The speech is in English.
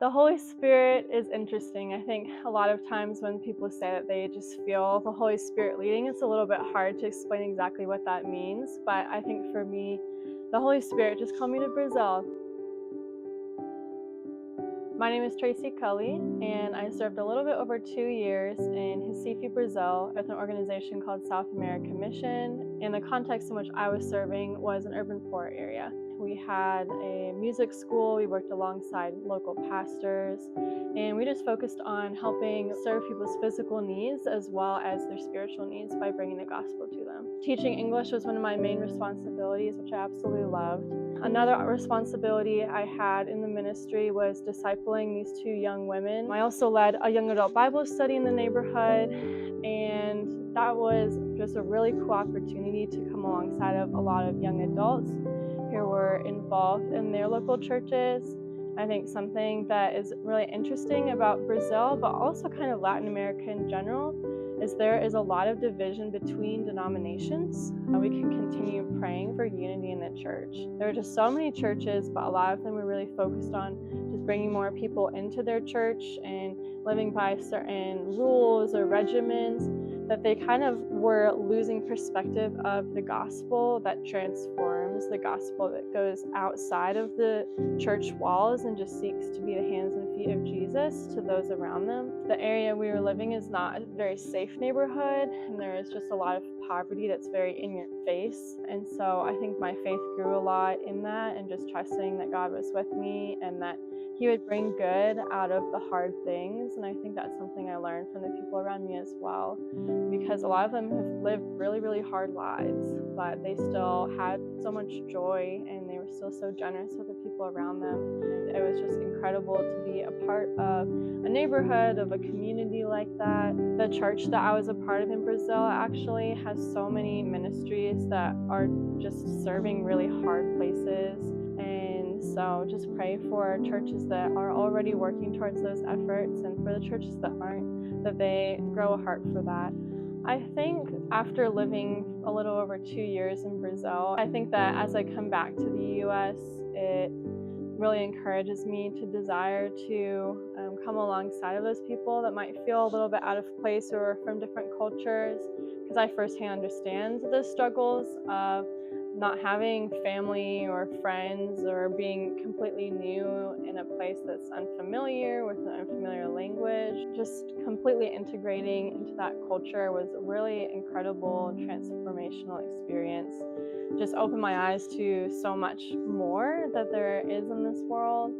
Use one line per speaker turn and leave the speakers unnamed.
The Holy Spirit is interesting. I think a lot of times when people say that they just feel the Holy Spirit leading, it's a little bit hard to explain exactly what that means. But I think for me, the Holy Spirit just called me to Brazil. My name is Tracey Culley, and I served a little bit over 2 years in Recife, Brazil, with an organization called South American Mission. And the context in which I was serving was an urban poor area. We had a music school, we worked alongside local pastors, and we just focused on helping serve people's physical needs as well as their spiritual needs by bringing the gospel to them. Teaching English was one of my main responsibilities, which I absolutely loved. Another responsibility I had in the ministry was discipling these two young women. I also led a young adult Bible study in the neighborhood, and that was just a really cool opportunity to come alongside of a lot of young adults who were involved in their local churches. I think something that is really interesting about Brazil, but also kind of Latin America in general, is there is a lot of division between denominations. We can continue praying for unity in the church. There are just so many churches, but a lot of them are really focused on just bringing more people into their church and living by certain rules or regimens, that they kind of were losing perspective of the gospel that transforms, the gospel that goes outside of the church walls and just seeks to be the hands and feet of Jesus to those around them. The area we were living is not a very safe neighborhood, and there is just a lot of poverty that's very in your face. And so I think my faith grew a lot in that, and just trusting that God was with me and that He would bring good out of the hard things. And I think that's something I learned from the people around me as well, because a lot of them have lived really, really hard lives, but they still had so much joy and they were still so generous with the people around them. And it was just incredible to be a part of a neighborhood, of a community like that. The church that I was a part of in Brazil actually has so many ministries that are just serving really hard places. And so just pray for churches that are already working towards those efforts, and for the churches that aren't, that they grow a heart for that. I think after living a little over 2 years in Brazil, I think that as I come back to the U.S., it really encourages me to desire to come alongside of those people that might feel a little bit out of place or are from different cultures, because I firsthand understand the struggles of not having family or friends, or being completely new in a place that's unfamiliar with an unfamiliar language. Just completely integrating into that culture was a really incredible transformational experience. Just opened my eyes to so much more that there is in this world.